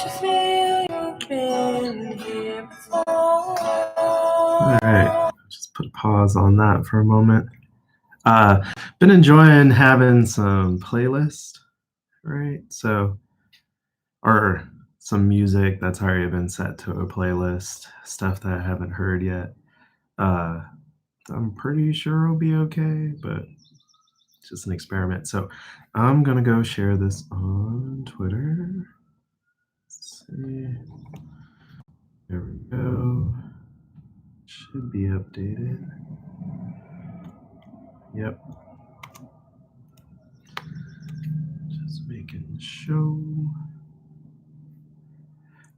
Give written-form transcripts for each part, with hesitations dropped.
you feel you've been here before? All right, just put a pause on that for a moment. Been enjoying having some playlist, right? So, or some music that's already been set to a playlist, stuff that I haven't heard yet. I'm pretty sure it'll be okay, but it's just an experiment. So I'm gonna go share this on Twitter. Let's see. There we go. Should be updated. Yep. Just making sure.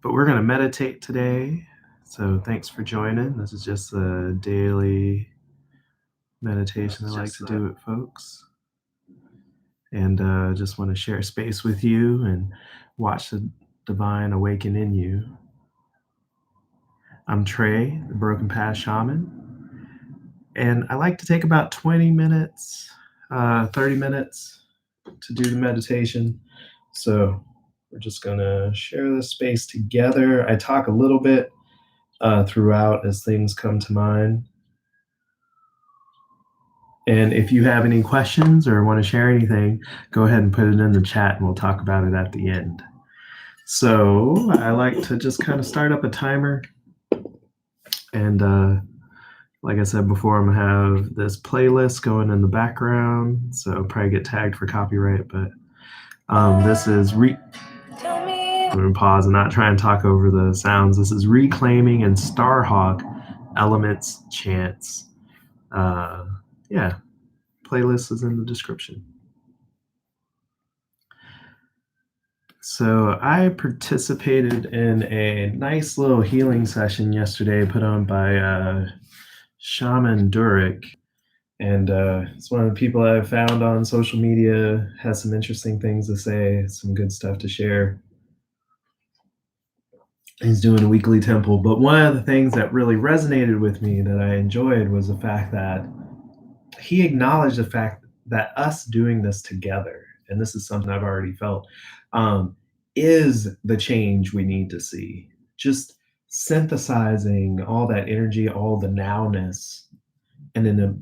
But we're gonna meditate today. So thanks for joining. This is just a daily meditation I like to do with folks. And just want to share space with you and watch the divine awaken in you. I'm Trey, the Broken Path Shaman, and I like to take about 20 minutes, 30 minutes to do the meditation. So we're just going to share this space together. I talk a little bit throughout as things come to mind. And if you have any questions or want to share anything, go ahead and put it in the chat and we'll talk about it at the end. So I like to just kind of start up a timer. And like I said before, I'm gonna have this playlist going in the background. So I'll probably get tagged for copyright, but this is I'm gonna pause and not try and talk over the sounds. This is Reclaiming and Starhawk Elements Chants. Yeah, playlist is in the description. So I participated in a nice little healing session yesterday put on by Shaman Durek. And it's one of the people I've found on social media, has some interesting things to say, some good stuff to share. He's doing a weekly temple. But one of the things that really resonated with me that I enjoyed was the fact that he acknowledged the fact that us doing this together, and this is something I've already felt, is the change we need to see. Just synthesizing all that energy, all the nowness, and then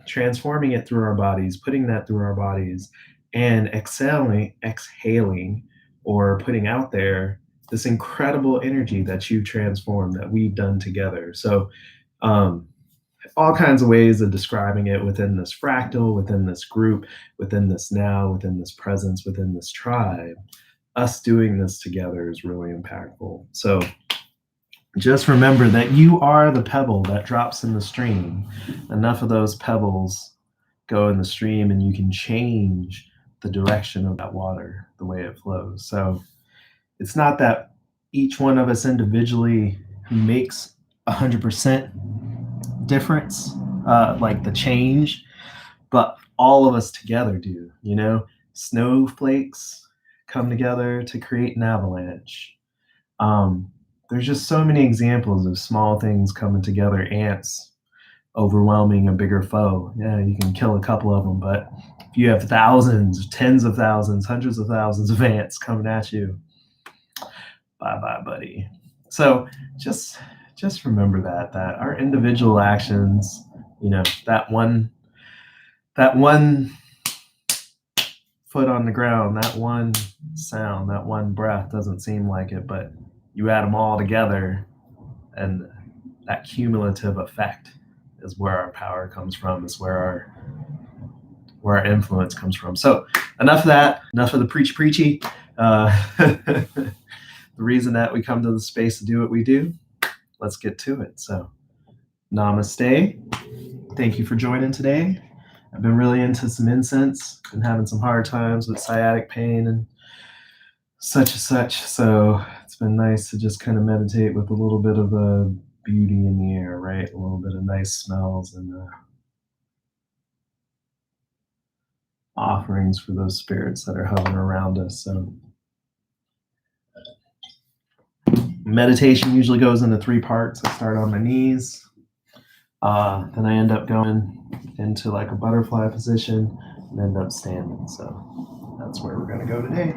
transforming it through our bodies, putting that through our bodies, and exhaling, or putting out there this incredible energy that you've transformed, that we've done together. So all kinds of ways of describing it within this fractal, within this group, within this now, within this presence, within this tribe. Us doing this together is really impactful. So just remember that you are the pebble that drops in the stream. Enough of those pebbles go in the stream and you can change the direction of that water, the way it flows. So it's not that each one of us individually makes 100% difference, like the change, but all of us together do. Snowflakes come together to create an avalanche. There's just so many examples of small things coming together. Ants overwhelming a bigger foe. Yeah, you can kill a couple of them, but if you have thousands, tens of thousands, hundreds of thousands of ants coming at you, bye-bye, buddy. So just remember that our individual actions, that one foot on the ground, that one sound, that one breath doesn't seem like it, but you add them all together, and that cumulative effect is where our power comes from, is where our influence comes from. So enough of that, enough of the preachy. The reason that we come to the space to do what we do, let's get to it. So namaste. Thank you for joining today. I've been really into some incense, been having some hard times with sciatic pain and such and such. So it's been nice to just kind of meditate with a little bit of a beauty in the air, right? A little bit of nice smells and offerings for those spirits that are hovering around us. So meditation usually goes into 3 parts. I start on my knees, then I end up going into like a butterfly position and end up standing. So that's where we're going to go today.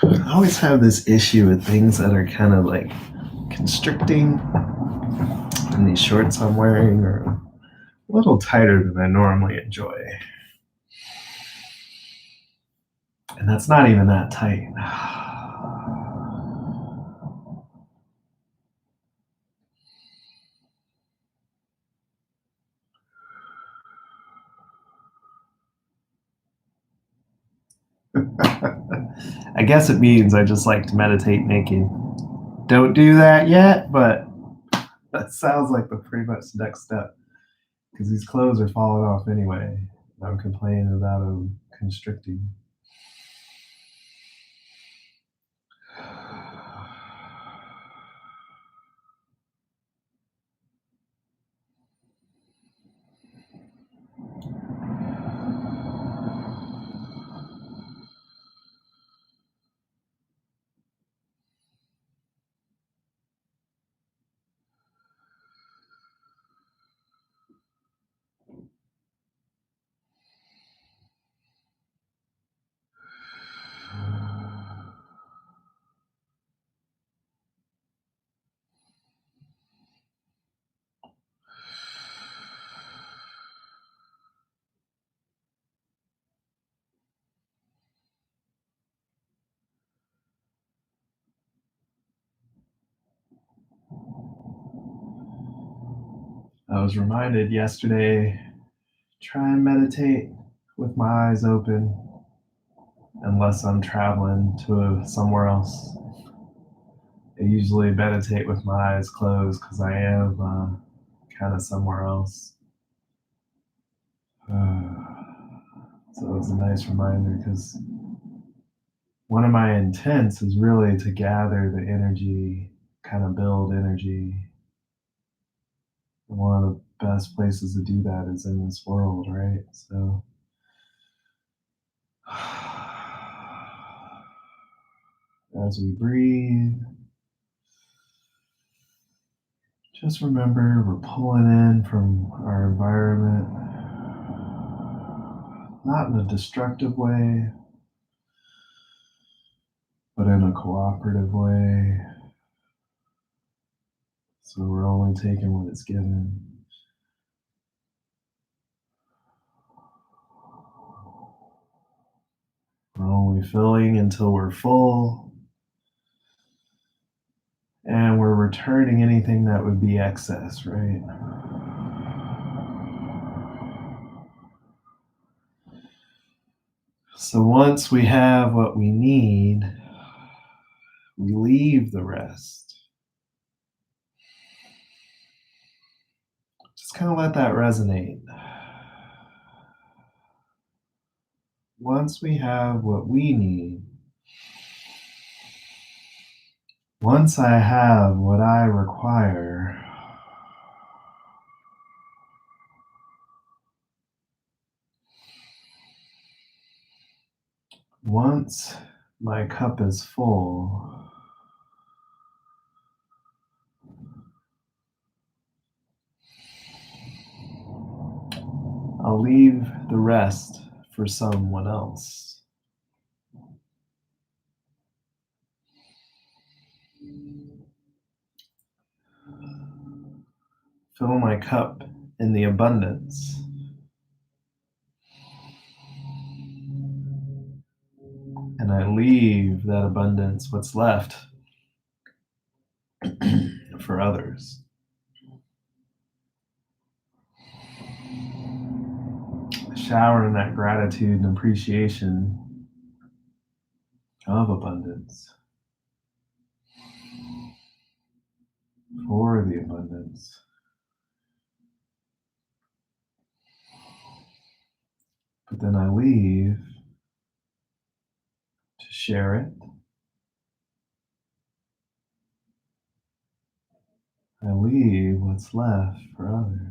I always have this issue with things that are kind of like constricting, and these shorts I'm wearing are a little tighter than I normally enjoy. And that's not even that tight. I guess it means I just like to meditate naked. Don't do that yet, but that sounds like the pretty much next step because these clothes are falling off anyway. I'm complaining about them constricting. I was reminded yesterday, try and meditate with my eyes open unless I'm traveling to somewhere else. I usually meditate with my eyes closed because I am kind of somewhere else. So it was a nice reminder because one of my intents is really to gather the energy, kind of build energy. And one of the best places to do that is in this world, right? So as we breathe, just remember we're pulling in from our environment, not in a destructive way, but in a cooperative way. So we're only taking what it's given. We're only filling until we're full. And we're returning anything that would be excess, right? So once we have what we need, we leave the rest. Just kind of let that resonate. Once we have what we need, once I have what I require, once my cup is full, I'll leave the rest for someone else. Fill my cup in the abundance. And I leave that abundance, what's left, for others. Shower in that gratitude and appreciation of abundance, for the abundance. But then I leave to share it. I leave what's left for others.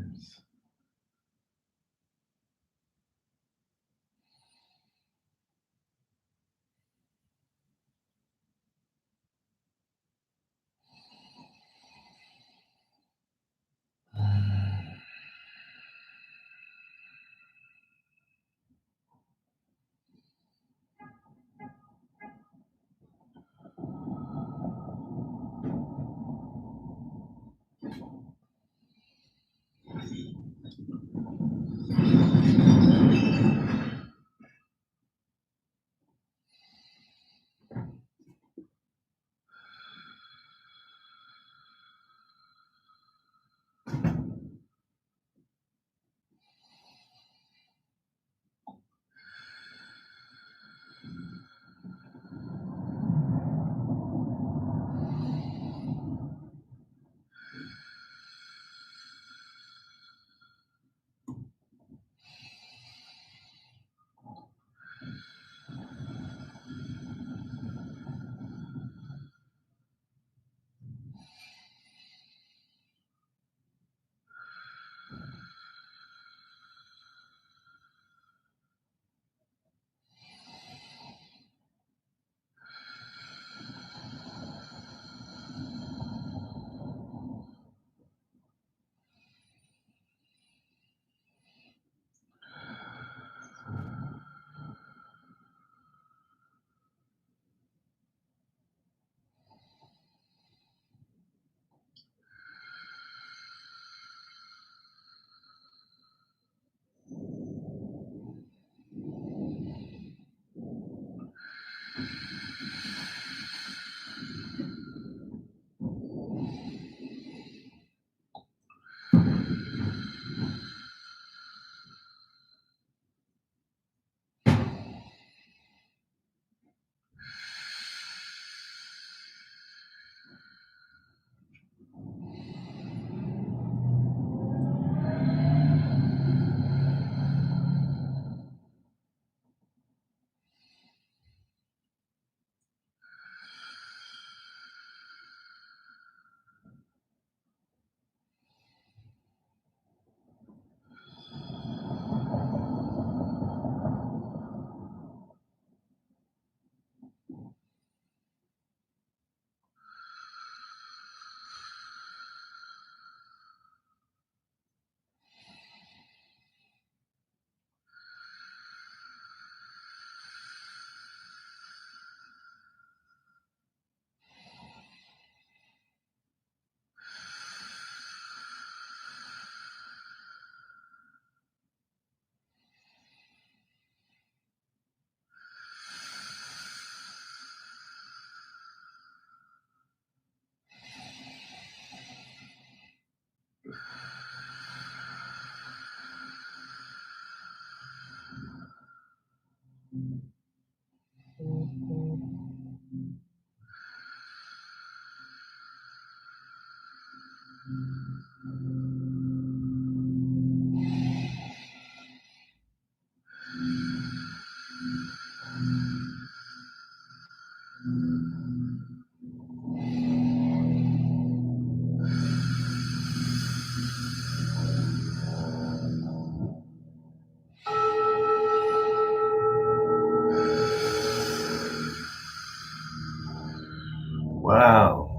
Wow.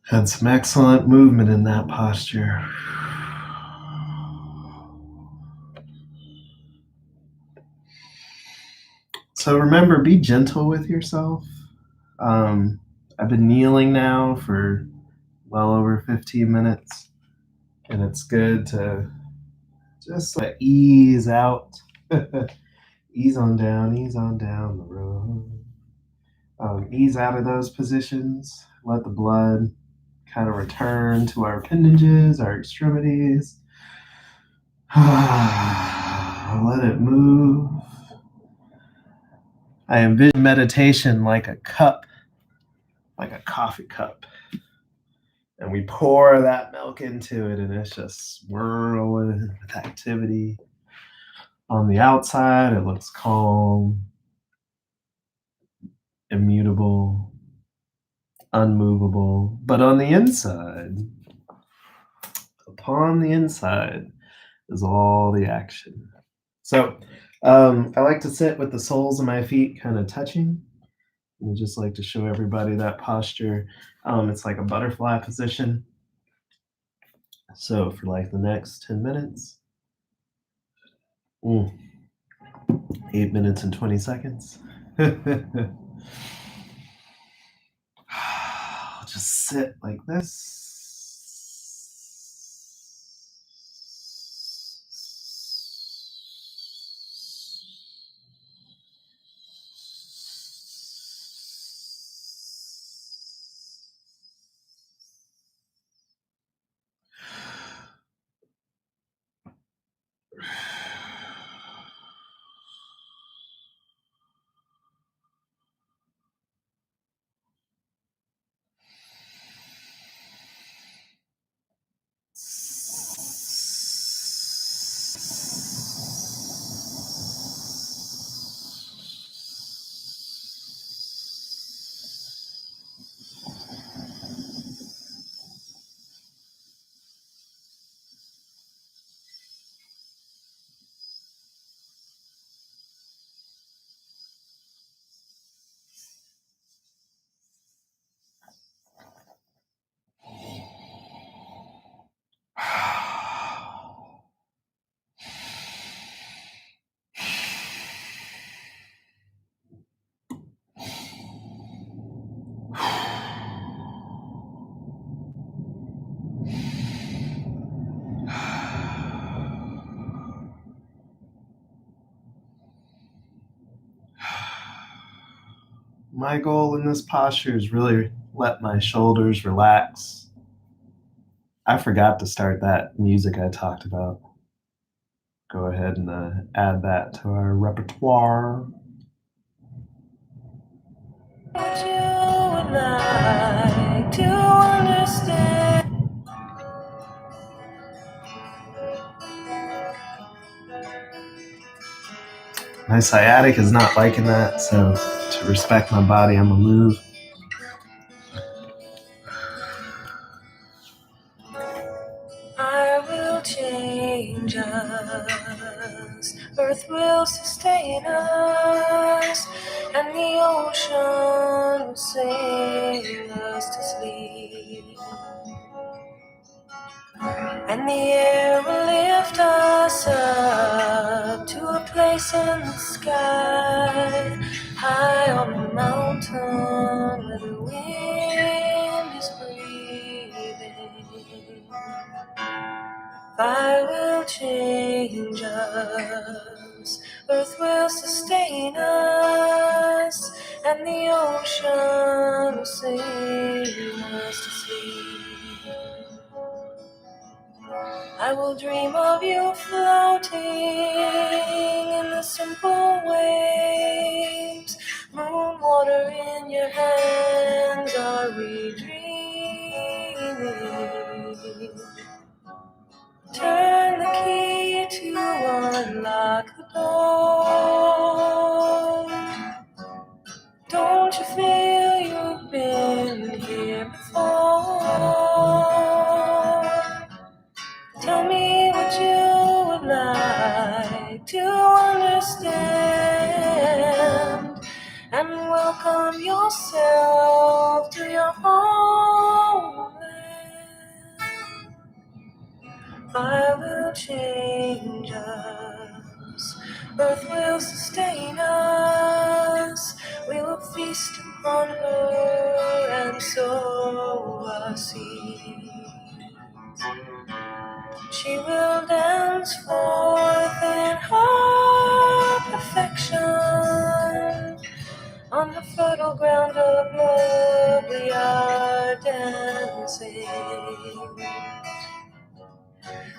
Had some excellent movement in that posture. So remember, be gentle with yourself. I've been kneeling now for well over 15 minutes, and it's good to just ease out, ease on down the road. Ease out of those positions, let the blood kind of return to our appendages, our extremities. Let it move. I envision meditation like a cup, like a coffee cup. And we pour that milk into it, and it's just swirling with activity. On the outside, it looks calm, immutable, unmovable. But on the inside, upon the inside, is all the action. So I like to sit with the soles of my feet kind of touching. I just like to show everybody that posture. It's like a butterfly position. So for like the next 10 minutes, 8 minutes and 20 seconds. I'll just sit like this. My goal in this posture is really let my shoulders relax. I forgot to start that music I talked about. Go ahead and add that to our repertoire. Would you like to understand? My sciatic is not liking that, so to respect my body, I'm gonna move. I will change us, earth will sustain us, and the ocean will sing us to sleep. And the air will lift us up to a place in the sky, high on the mountain where the wind is breathing. I will change us, earth will sustain us, and the ocean will sing us to sleep. I will dream of you floating in the simple waves, moon water in your hands, are we dreaming? Turn the key to unlock the door. Don't you feel you've been here before? Tell me what you would like to understand, and welcome yourself to your homeland. I will change us, earth will sustain us, we will feast upon her and sow our seeds. She will dance forth in her perfection. On the fertile ground of love we are dancing.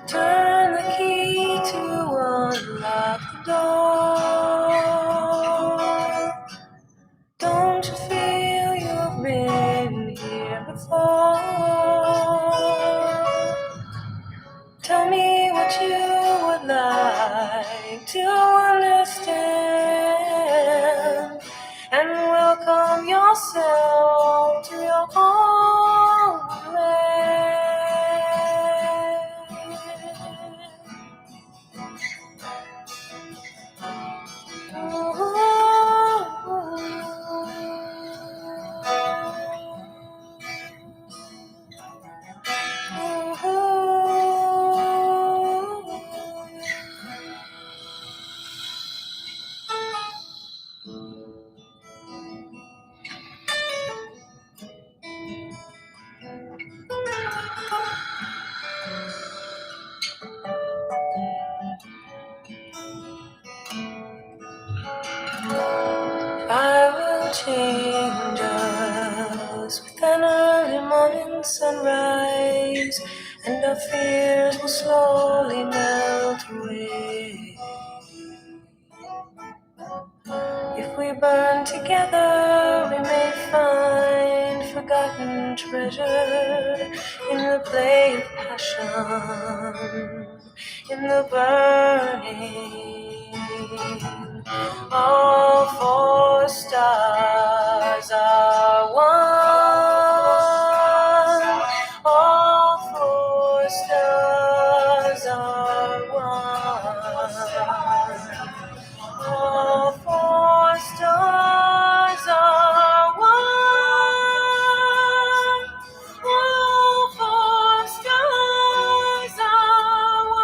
Turn the key to unlock the door. Don't you feel you've been here before? Tell me what you would like to understand, and welcome yourself to your homeland. I will change us with an early morning sunrise, and our fears will slowly melt away. If we burn together, we may find forgotten treasure in the play of passion, in the burning. All four stars are one. All four stars are one. All four stars are one. All four stars are one.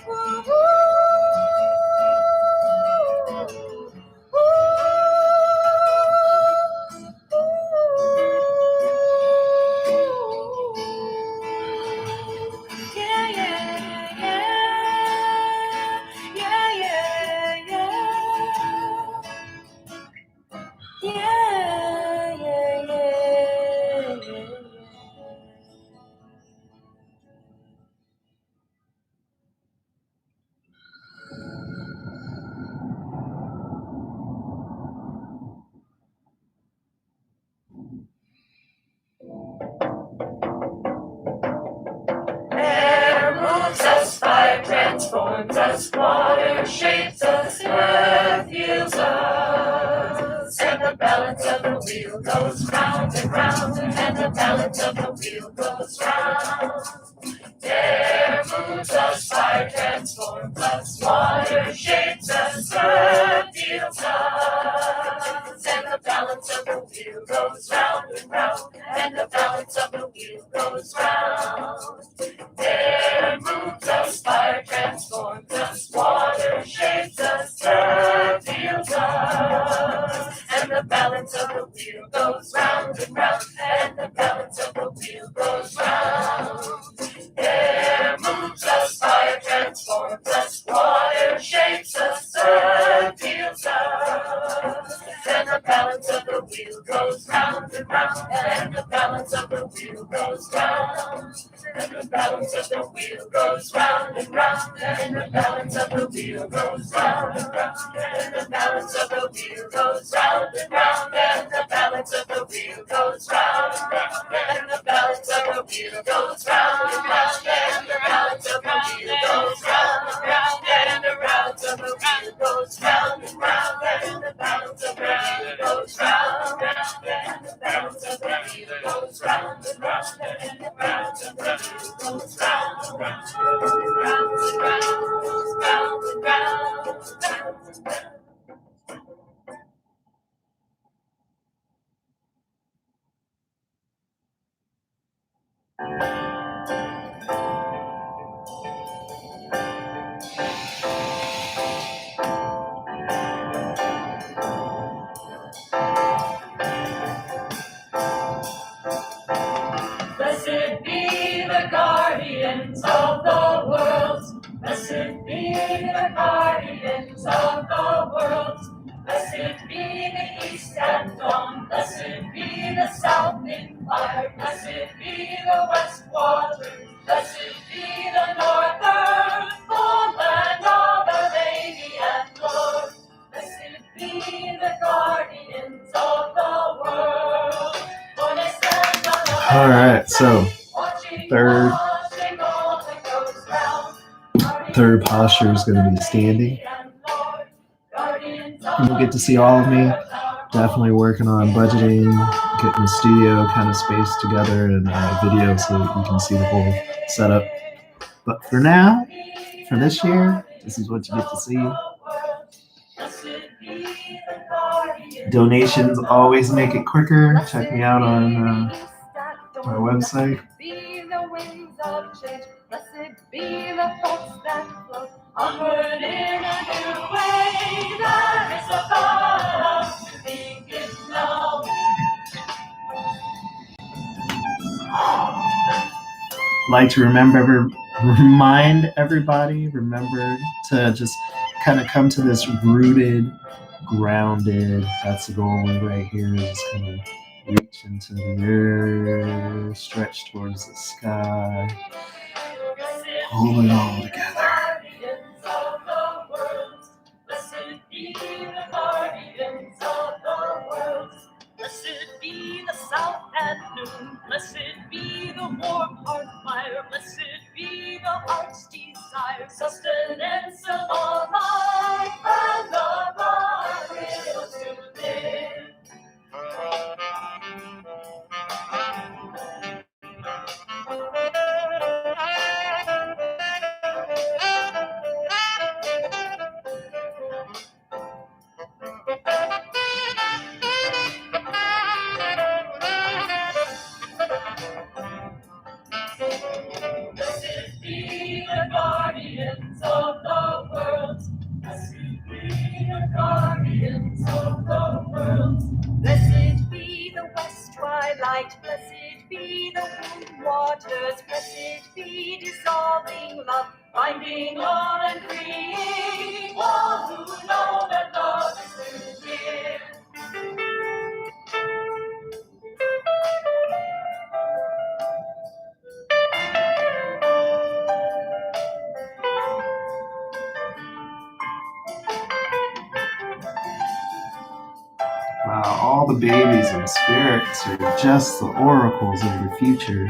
Woo, yeah, yeah, yeah. Yeah, yeah, yeah. Yeah, yeah, yeah, yeah. Air moves us, fire transforms us, water shapes us, earth heals us, and the balance of the wheel goes round and round, and the balance of the wheel goes round. Air moves us, fire transforms us, water shapes us, earth heals us, and the balance of the wheel goes round and round, and the balance of the wheel goes round. Air moves us, fire transforms us, water shapes us, earth heals us, and the balance of the wheel goes round and round, and the balance of the wheel goes round. Air moves us, fire transforms us, water shapes us, earth heals us, and the balance of the wheel goes round and round, and the balance of the wheel goes round, and the balance of the wheel goes round and round, and the balance of the wheel goes round and round, and the balance of the wheel goes round and round, and the balance of the wheel goes round and round, and the balance of the wheel goes round and round, and the balance of the wheel goes round and round, and the balance of the wheel goes round and round, and the balance of the wheel goes round and round, and the balance of the wheel goes round and round, and the balance of the wheel goes round and round, round and round, round and round, round and round. guardians of the world. Blessed be the east and dawn, blessed be the south in fire, blessed be the west water, blessed be the north earth, homeland of the Lady and Lord. Blessed be the guardians of the world. All right, so third posture is going to be standing. You'll get to see all of me. Definitely working on budgeting, getting the studio kind of spaced together and video so that you can see the whole setup. But for now, for this year, this is what you get to see. Donations always make it quicker. Check me out on my website. Be the winds of change, blessed be the thoughts that float onward in a new way. That is the thought to think it now. Like to remind everybody, remember to just kind of come to this rooted, grounded. That's the goal right here. Just kind of reach into the earth, stretch towards the sky, hold it all together. Blessed be the guardians of the world. Blessed be the south at noon. Blessed be the warm heart fire. Blessed be the heart's desire. Sustenance of all life and the God will to live. Blessed be the guardians of the world. Blessed be the guardians of the world. Blessed be the west twilight. Blessed be the moon waters. Blessed be dissolving love, binding all and freeing all who know that love is to give. Wow, all the babies and spirits are just the oracles of your future.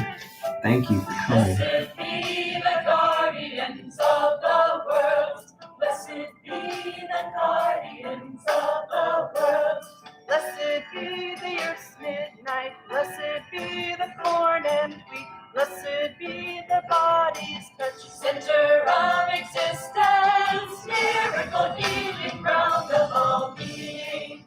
Thank you for coming. Blessed be the guardians of the world. Blessed be the guardians of the world. Blessed be the earth's midnight. Blessed be the corn and wheat. Blessed be the body's touch, center of existence, miracle healing ground of all being.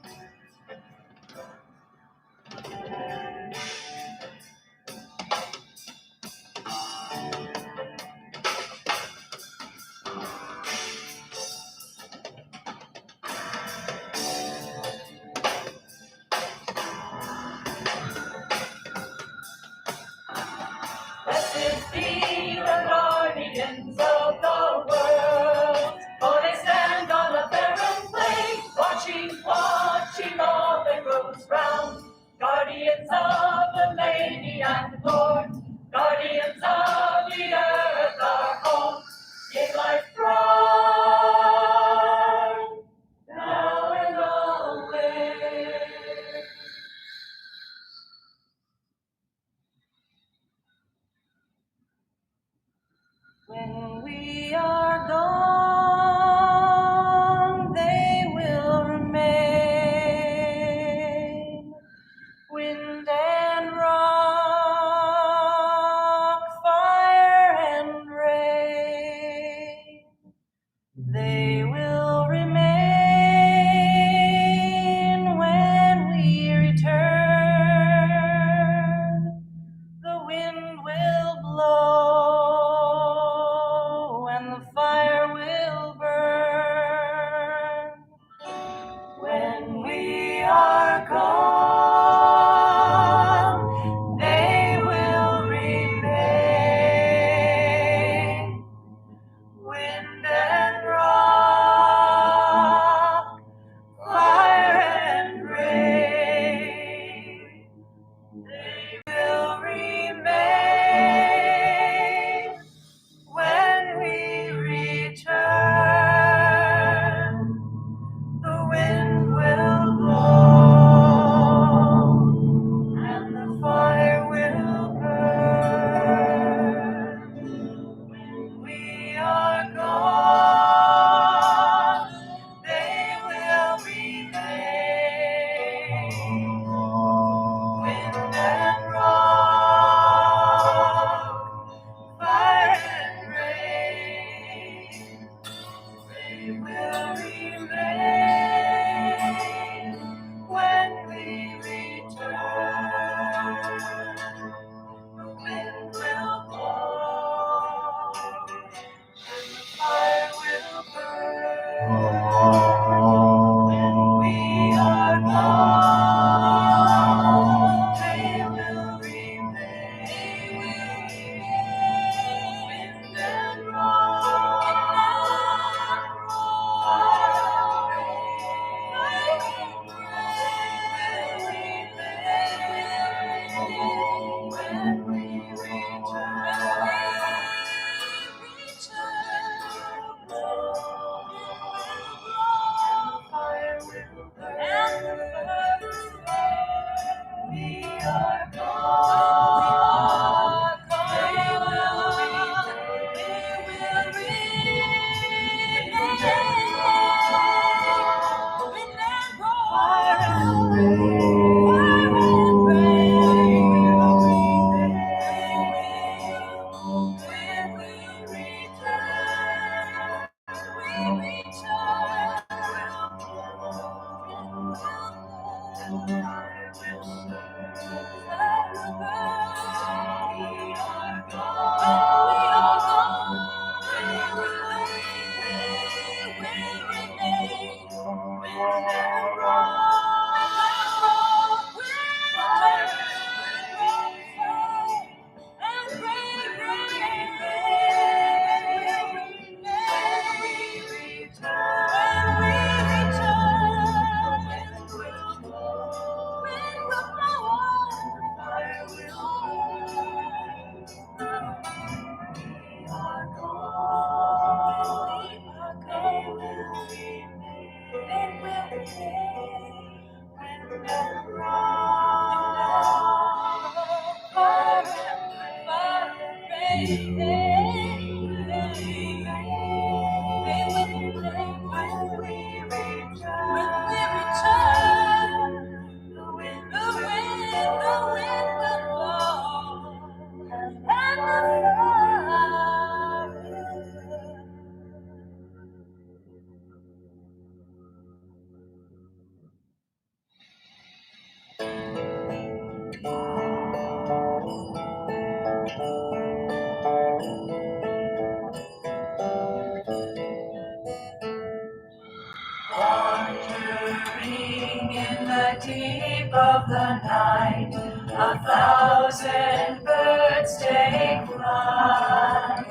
of the night, 1,000 birds take flight.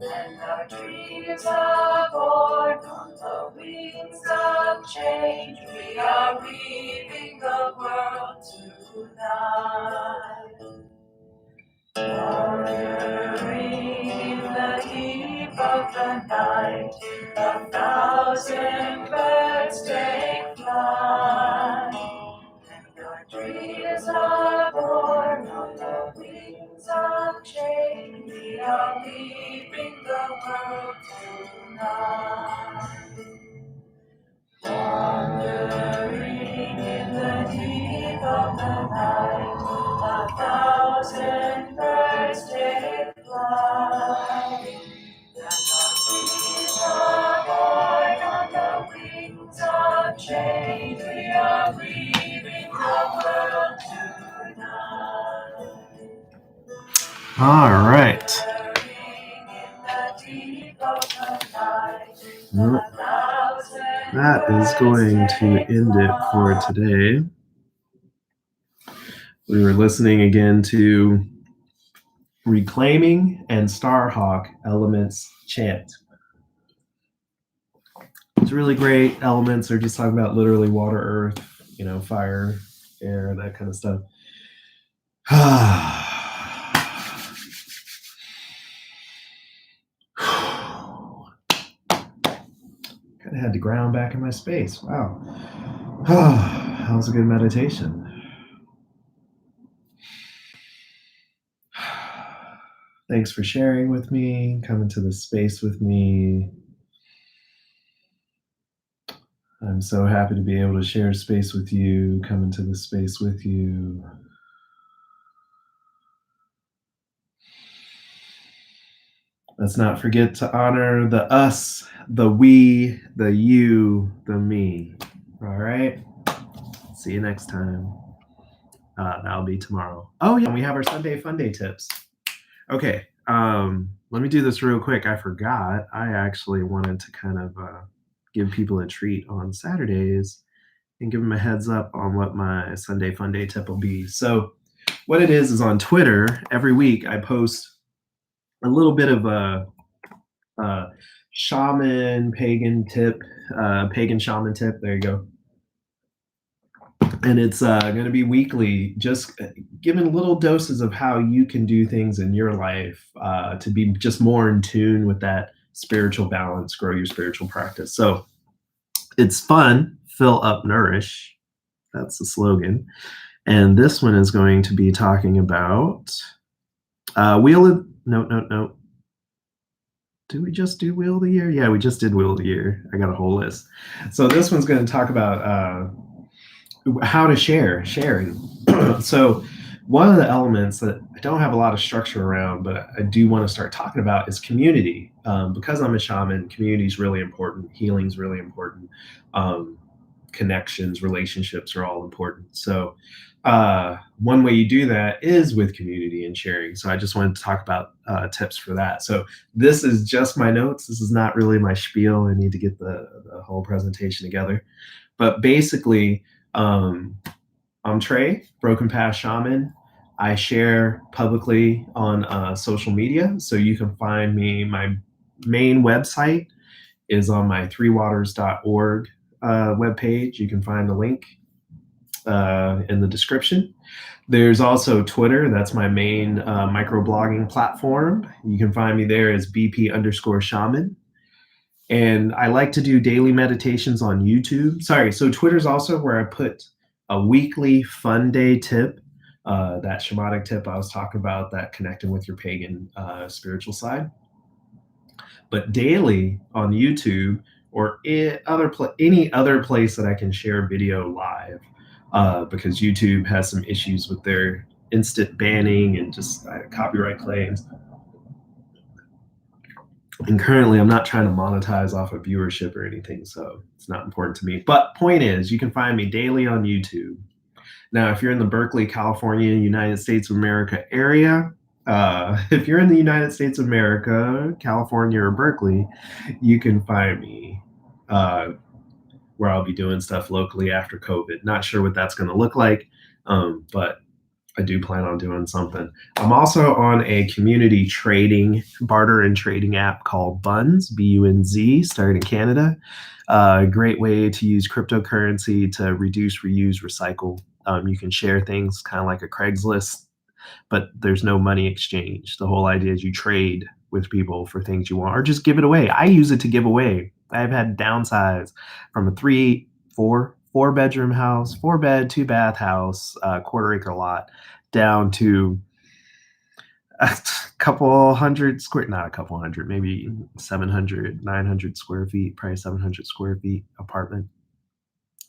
And our dreams are born on the wings of change. We are weaving the world tonight. Wandering in the deep of the night, 1,000 birds take flight. And our dreams are born on the wings of change. We are leaving the world tonight. Wandering in the deep of the night, 1,000 birds take flight. And our dreams are born on the wings of change. We are leaving the world tonight. All right. Wandering in the deep of the night, Well, 1,000 that is going to end it for today. We were listening again to Reclaiming and Starhawk Elements Chant. It's really great. Elements are just talking about literally water, earth, fire, air, that kind of stuff. Kind of had to ground back in my space. Wow. That was a good meditation. Thanks for sharing with me, coming to this space with me. I'm so happy to be able to share space with you, come into this space with you. Let's not forget to honor the us, the we, the you, the me. All right? See you next time. That'll be tomorrow. Oh, yeah, we have our Sunday Fun Day tips. Okay, let me do this real quick. I forgot. I actually wanted to kind of give people a treat on Saturdays and give them a heads up on what my Sunday Fun Day tip will be. So what it is on Twitter, every week I post a little bit of a shaman pagan tip, pagan shaman tip. There you go. And it's going to be weekly, just giving little doses of how you can do things in your life to be just more in tune with that spiritual balance, grow your spiritual practice. So it's fun, fill up, nourish. That's the slogan. And this one is going to be talking about no. Did we just do Wheel of the Year? Yeah, we just did Wheel of the Year. I got a whole list. So this one's going to talk about how to sharing. So one of the elements that I don't have a lot of structure around, but I do want to start talking about is community. Because I'm a shaman, community is really important. Healing is really important. Connections, relationships are all important. So one way you do that is with community and sharing. So I just wanted to talk about tips for that. So this is just my notes. This is not really my spiel. I need to get the whole presentation together. But basically, I'm Trey, Broken Path Shaman. I share publicly on social media. So you can find me. My main website is on my threewaters.org webpage. You can find the link in the description. There's also Twitter. That's my main microblogging platform. You can find me there as BP_shaman. And I like to do daily meditations on YouTube. So Twitter's also where I put a weekly fun day tip, that shamanic tip I was talking about, that connecting with your pagan spiritual side. But daily on YouTube or any other place that I can share video live, because YouTube has some issues with their instant banning and just copyright claims. And currently, I'm not trying to monetize off of viewership or anything, so it's not important to me. But point is, you can find me daily on YouTube. Now, if you're in the Berkeley, California, United States of America area, if you're in the United States of America, California or Berkeley, you can find me where I'll be doing stuff locally after COVID. Not sure what that's going to look like. But I do plan on doing something. I'm also on a community trading, barter and trading app called Bunz, Bunz, started in Canada. A great way to use cryptocurrency to reduce, reuse, recycle. You can share things kind of like a Craigslist, but there's no money exchange. The whole idea is you trade with people for things you want or just give it away. I use it to give away. I've had downsize from a four bedroom house, 4 bed, 2 bath house, quarter acre lot, down to a couple hundred square, not a couple hundred, maybe 700, 900 square feet, probably 700 square feet apartment.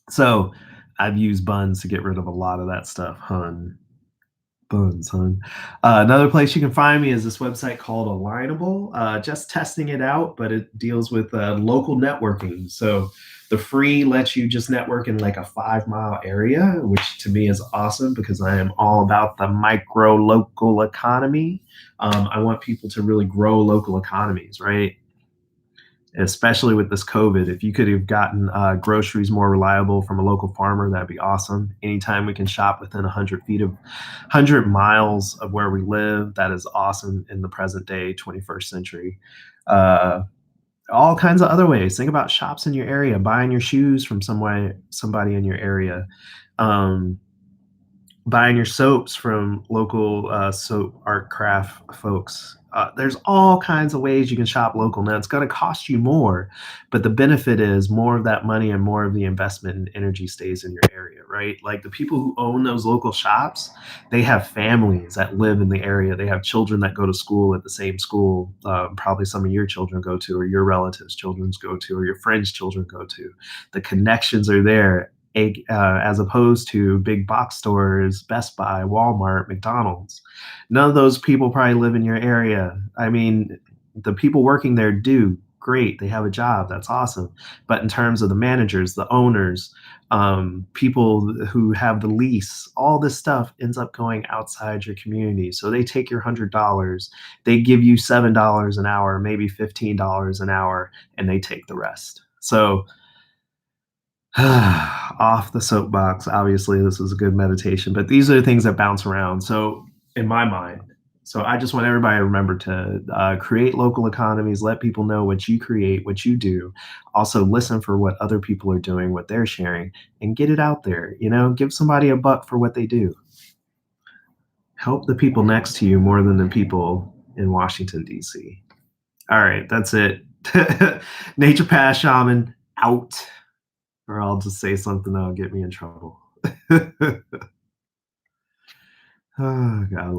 So I've used Buns to get rid of a lot of that stuff, hun. Buns, hun. Another place you can find me is this website called Alignable. Just testing it out, but it deals with local networking. So the free lets you just network in like a 5 mile area, which to me is awesome because I am all about the micro local economy. I want people to really grow local economies, right? Especially with this COVID. If you could have gotten groceries more reliable from a local farmer, that'd be awesome. Anytime we can shop within 100 miles of where we live, that is awesome in the present day, 21st century. Uh, all kinds of other ways. Think about shops in your area, buying your shoes from somebody in your area. Um, Buying your soaps from local soap art craft folks. There's all kinds of ways you can shop local. Now it's going to cost you more, but the benefit is more of that money and more of the investment and energy stays in your area, right? Like the people who own those local shops, they have families that live in the area. They have children that go to school at the same school. Probably some of your children go to, or your relatives' children go to, or your friends' children go to. The connections are there as opposed to big box stores, Best Buy, Walmart, McDonald's. None of those people probably live in your area. I mean, the people working there do great. They have a job. That's awesome. But in terms of the managers, the owners, people who have the lease, all this stuff ends up going outside your community. So they take your $100, they give you $7 an hour, maybe $15 an hour, and they take the rest. So off the soapbox. Obviously, this was a good meditation, but these are the things that bounce around. So, in my mind, so I just want everybody to remember to create local economies, let people know what you create, what you do. Also, listen for what other people are doing, what they're sharing, and get it out there. You know, give somebody a buck for what they do. Help the people next to you more than the people in Washington, D.C. All right, that's it. Nature Path Shaman out. Or I'll just say something that'll get me in trouble. Oh, God, I love